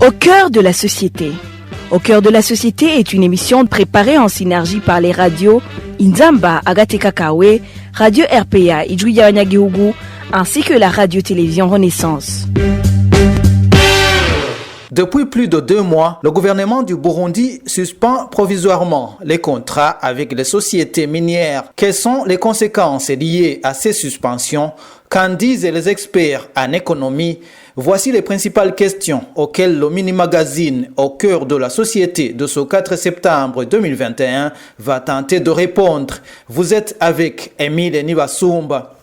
Au cœur de la société. Au cœur de la société est une émission préparée en synergie par les radios Inzamba, Agatekakawe, Radio RPA, Ijuya Wanyagihugu, ainsi que la radio-télévision Renaissance. Depuis plus de 2 mois, le gouvernement du Burundi suspend provisoirement les contrats avec les sociétés minières. Quelles sont les conséquences liées à ces suspensions? Qu'en disent les experts en économie? Voici les principales questions auxquelles le mini-magazine au cœur de la société de ce 4 septembre 2021 va tenter de répondre. Vous êtes avec Émile Nibasumba.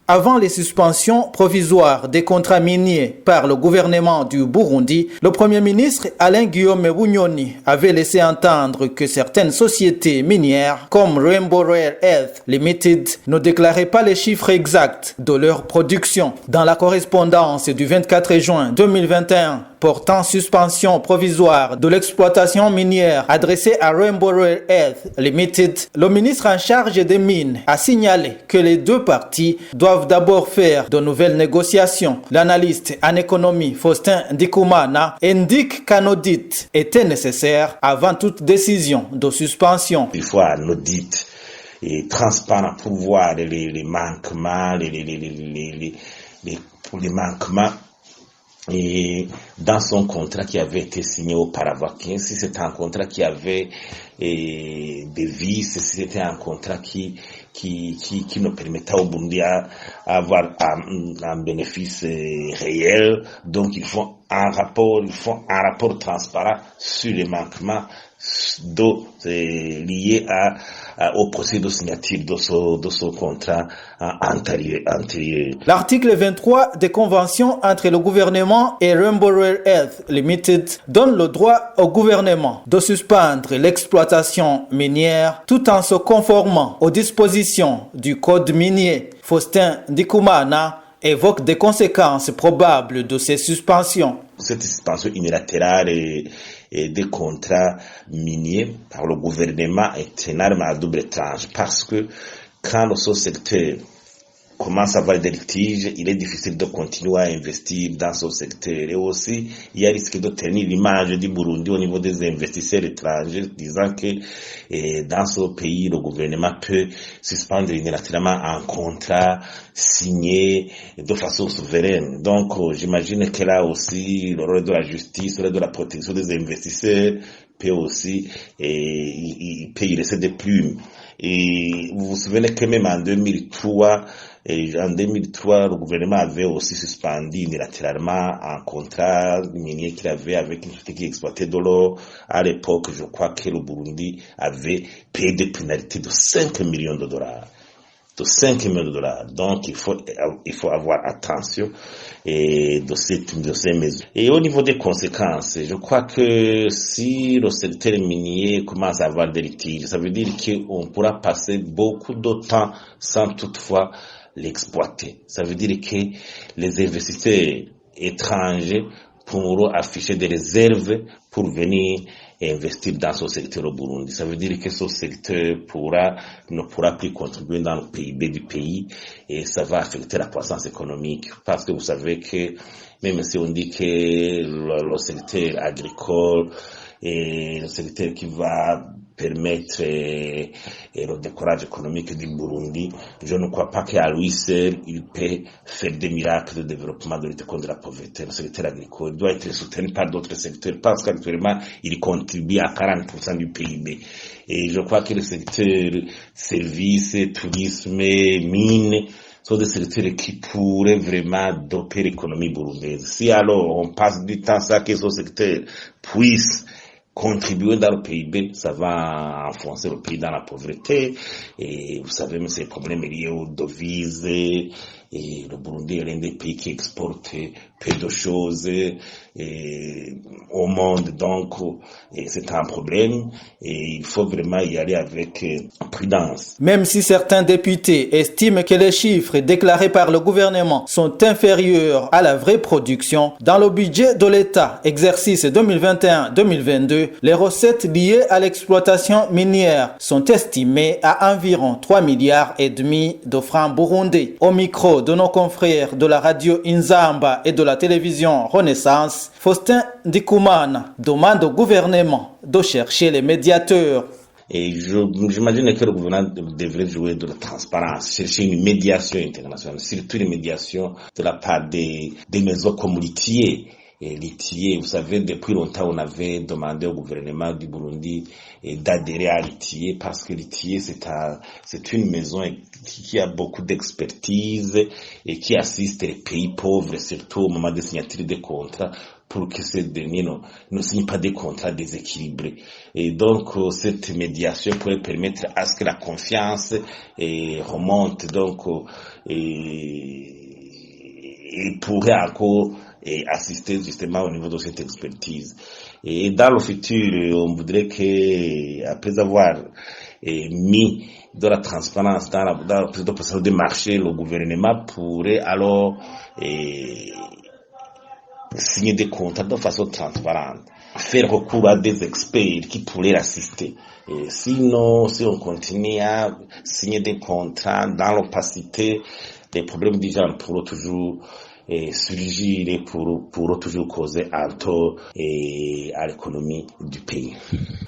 Avant les suspensions provisoires des contrats miniers par le gouvernement du Burundi, le Premier ministre Alain Guillaume Bunyoni avait laissé entendre que certaines sociétés minières comme Rainbow Rare Earth Limited ne déclaraient pas les chiffres exacts de leur production. Dans la correspondance du 24 juin 2021, portant suspension provisoire de l'exploitation minière adressée à Rainbow Rare Earth Limited, le ministre en charge des mines a signalé que les deux parties doivent d'abord faire de nouvelles négociations. L'analyste en économie Faustin Ndikumana indique qu'un audit était nécessaire avant toute décision de suspension. Il faut un audit transparent pour voir les manquements, les manquements. Et dans son contrat qui avait été signé auparavant, si c'était un contrat qui avait des vices, si c'était un contrat qui nous permettait au Burundi avoir un bénéfice réel, donc il faut un rapport transparent sur les manquements liés au procès de signature de ce contrat antérieur. L'article 23 des conventions entre le gouvernement et Rainbow Rare Earth Limited donne le droit au gouvernement de suspendre l'exploitation minière tout en se conformant aux dispositions du code minier. Faustin Ndikumana évoque des conséquences probables de ces suspensions. Cette suspension unilatérale et des contrats miniers par le gouvernement est une arme à double tranche parce que quand le secteur commence à avoir des litiges, il est difficile de continuer à investir dans ce secteur. Et aussi, il y a risque de tenir l'image du Burundi au niveau des investisseurs étrangers, disant que dans ce pays, le gouvernement peut suspendre unilatéralement un contrat signé de façon souveraine. Donc, j'imagine que là aussi, le rôle de la justice, le rôle de la protection des investisseurs peut aussi, il peut y laisser des plumes. Et vous vous souvenez que même en 2003, le gouvernement avait aussi suspendu unilatéralement un contrat minier qu'il avait avec une société qui exploitait de l'eau. À l'époque, je crois que le Burundi avait payé des pénalités de 5 millions de dollars. Donc, il faut avoir attention de ces mesures. Et au niveau des conséquences, je crois que si le secteur minier commence à avoir des litiges, ça veut dire qu'on pourra passer beaucoup de temps sans toutefois l'exploiter. Ça veut dire que les investisseurs étrangers pourront afficher des réserves pour venir investir dans ce secteur au Burundi. Ça veut dire que ce secteur ne pourra plus contribuer dans le PIB du pays et ça va affecter la croissance économique. Parce que vous savez que même si on dit que le secteur agricole est le secteur qui va permettre le décollage économique du Burundi, je ne crois pas qu'à lui seul, il peut faire des miracles de développement de lutte contre la pauvreté. Le secteur agricole doit être soutenu par d'autres secteurs parce qu'actuellement, il contribue à 40% du PIB. Et je crois que le secteur services, tourisme, mines, sont des secteurs qui pourraient vraiment doper l'économie burundaise. Si alors on passe du temps à que ce secteur puisse contribuer dans le PIB, ça va enfoncer le pays dans la pauvreté. Et vous savez, mais ces problèmes liés aux devises, et le Burundi est l'un des pays qui exporte peu de choses au monde. Donc, c'est un problème et il faut vraiment y aller avec prudence. Même si certains députés estiment que les chiffres déclarés par le gouvernement sont inférieurs à la vraie production, dans le budget de l'État, exercice 2021-2022, les recettes liées à l'exploitation minière sont estimées à environ 3,5 milliards de francs burundais. Au micro micro de nos confrères de la radio Inzamba et de la télévision Renaissance, Faustin Ndikoumana demande au gouvernement de chercher les médiateurs. Et j'imagine que le gouvernement devrait jouer de la transparence, chercher une médiation internationale, surtout une médiation de la part des maisons comme l'ITIE. Et l'ITIE, vous savez, depuis longtemps, on avait demandé au gouvernement du Burundi d'adhérer à l'ITIE parce que l'ITIE, c'est une maison qui a beaucoup d'expertise et qui assiste les pays pauvres, surtout au moment de signature des contrats, pour que ces derniers ne signent pas des contrats déséquilibrés. Et donc, cette médiation pourrait permettre à ce que la confiance remonte, donc, et pourrait encore assister justement au niveau de cette expertise. Et dans le futur, on voudrait que, après avoir mis de la transparence dans le processus de marché, le gouvernement pourrait alors signer des contrats de façon transparente, faire recours à des experts qui pourraient l'assister. Et sinon, si on continue à signer des contrats dans l'opacité, les problèmes du genre pourront toujours surgir et pour toujours causer un tort à l'économie du pays.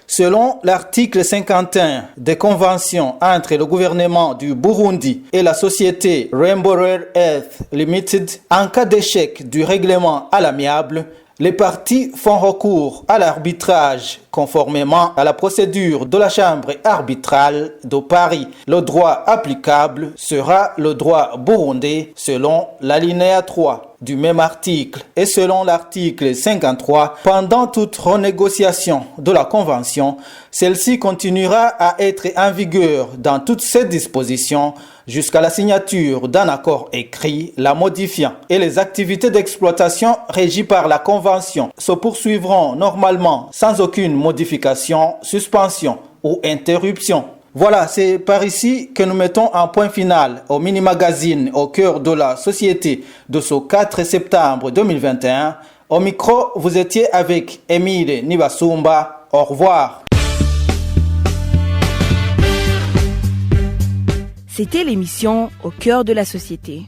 Selon l'article 51 des conventions entre le gouvernement du Burundi et la société Rainbow Rare Earth Limited, en cas d'échec du règlement à l'amiable, les parties font recours à l'arbitrage conformément à la procédure de la Chambre arbitrale de Paris. Le droit applicable sera le droit burundais selon l'alinéa 3 du même article et selon l'article 53. Pendant toute renégociation de la convention, celle-ci continuera à être en vigueur dans toutes ses dispositions jusqu'à la signature d'un accord écrit la modifiant. Et les activités d'exploitation régies par la convention se poursuivront normalement sans aucune modification, suspension ou interruption. Voilà, c'est par ici que nous mettons un point final au mini-magazine au cœur de la société de ce 4 septembre 2021. Au micro, vous étiez avec Émile Nibasumba. Au revoir. C'était l'émission Au cœur de la société.